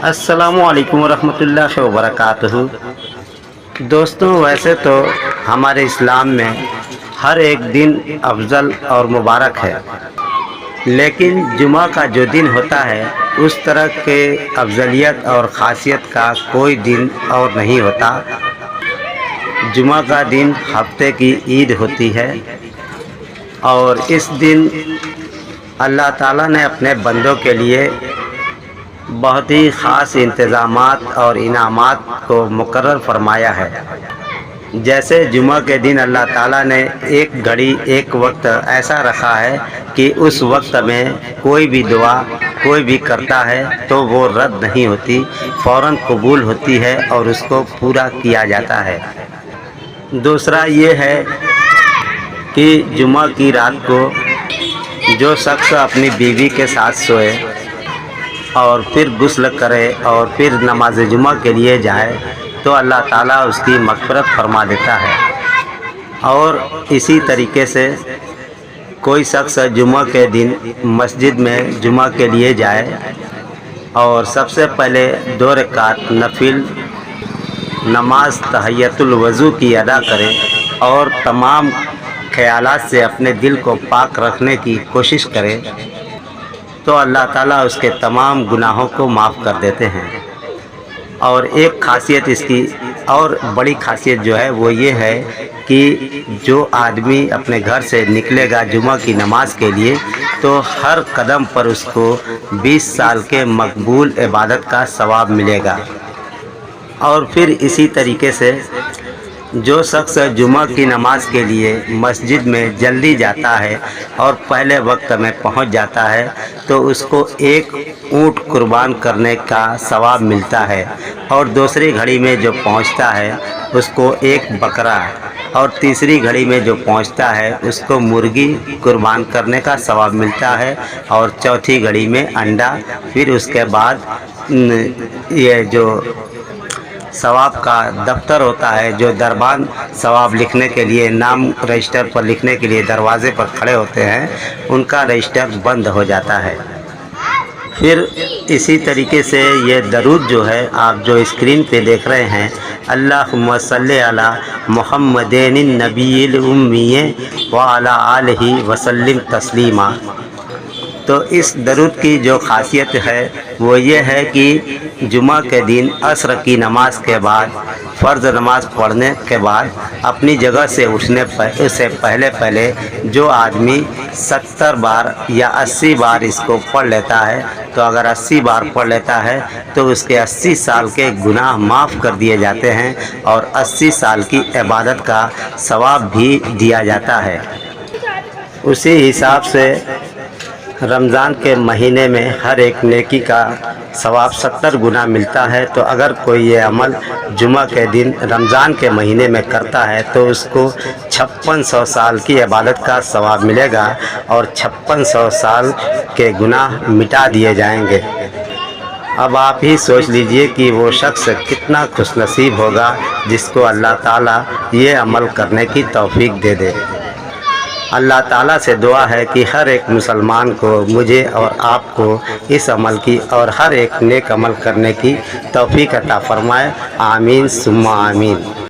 السلام علیکم ورحمۃ اللہ وبرکاتہ۔ دوستوں، ویسے تو ہمارے اسلام میں ہر ایک دن افضل اور مبارک ہے، لیکن جمعہ کا جو دن ہوتا ہے اس طرح کے افضلیت اور خاصیت کا کوئی دن اور نہیں ہوتا۔ جمعہ کا دن ہفتے کی عید ہوتی ہے، اور اس دن اللہ تعالیٰ نے اپنے بندوں کے لیے بہت ہی خاص انتظامات اور انعامات کو مقرر فرمایا ہے۔ جیسے جمعہ کے دن اللہ تعالیٰ نے ایک گھڑی ایک وقت ایسا رکھا ہے کہ اس وقت میں کوئی بھی دعا کوئی بھی کرتا ہے تو وہ رد نہیں ہوتی، فوراً قبول ہوتی ہے اور اس کو پورا کیا جاتا ہے۔ دوسرا یہ ہے کہ جمعہ کی رات کو جو شخص اپنی بیوی کے ساتھ سوئے اور پھر غسل کرے اور پھر نماز جمعہ کے لیے جائے تو اللہ تعالیٰ اس کی مغفرت فرما دیتا ہے۔ اور اسی طریقے سے کوئی شخص جمعہ کے دن مسجد میں جمعہ کے لیے جائے اور سب سے پہلے 2 رکعت نفل نماز تحیۃ الوضو کی ادا کرے اور تمام خیالات سے اپنے دل کو پاک رکھنے کی کوشش کرے تو اللہ تعالیٰ اس کے تمام گناہوں کو معاف کر دیتے ہیں۔ اور ایک خاصیت اس کی اور بڑی خاصیت جو ہے وہ یہ ہے کہ جو آدمی اپنے گھر سے نکلے گا جمعہ کی نماز کے لیے تو ہر قدم پر اس کو 20 سال کے مقبول عبادت کا ثواب ملے گا۔ اور پھر اسی طریقے سے جو شخص جمعہ کی نماز کے لیے مسجد میں جلدی جاتا ہے اور پہلے وقت میں پہنچ جاتا ہے تو اس کو ایک اونٹ قربان کرنے کا ثواب ملتا ہے، اور دوسری گھڑی میں جو پہنچتا ہے اس کو ایک بکرا، اور تیسری گھڑی میں جو پہنچتا ہے اس کو مرغی قربان کرنے کا ثواب ملتا ہے، اور چوتھی گھڑی میں انڈا۔ پھر اس کے بعد یہ جو ثواب کا دفتر ہوتا ہے، جو دربان ثواب لکھنے کے لیے نام رجسٹر پر لکھنے کے لیے دروازے پر کھڑے ہوتے ہیں، ان کا رجسٹر بند ہو جاتا ہے۔ پھر اسی طریقے سے یہ درود جو ہے آپ جو اسکرین پہ دیکھ رہے ہیں، اللہم صلی علی محمد النبی الامی وعلی آلہ وسلم تسلیما۔ تو اس درود کی جو خاصیت ہے وہ یہ ہے کہ جمعہ کے دن عصر کی نماز کے بعد فرض نماز پڑھنے کے بعد اپنی جگہ سے اٹھنے سے پہلے جو آدمی 70 بار یا 80 بار اس کو پڑھ لیتا ہے تو اگر 80 بار پڑھ لیتا ہے تو اس کے 80 سال کے گناہ معاف کر دیے جاتے ہیں اور 80 سال کی عبادت کا ثواب بھی دیا جاتا ہے۔ اسی حساب سے رمضان کے مہینے میں ہر ایک نیکی کا ثواب 70 گنا ملتا ہے، تو اگر کوئی یہ عمل جمعہ کے دن رمضان کے مہینے میں کرتا ہے تو اس کو 5600 سال کی عبادت کا ثواب ملے گا اور 5600 سال کے گناہ مٹا دیے جائیں گے۔ اب آپ ہی سوچ لیجئے کہ وہ شخص کتنا خوش نصیب ہوگا جس کو اللہ تعالیٰ یہ عمل کرنے کی توفیق دے دے۔ اللہ تعالیٰ سے دعا ہے کہ ہر ایک مسلمان کو، مجھے اور آپ کو اس عمل کی اور ہر ایک نیک عمل کرنے کی توفیق عطا فرمائے۔ آمین ثم آمین۔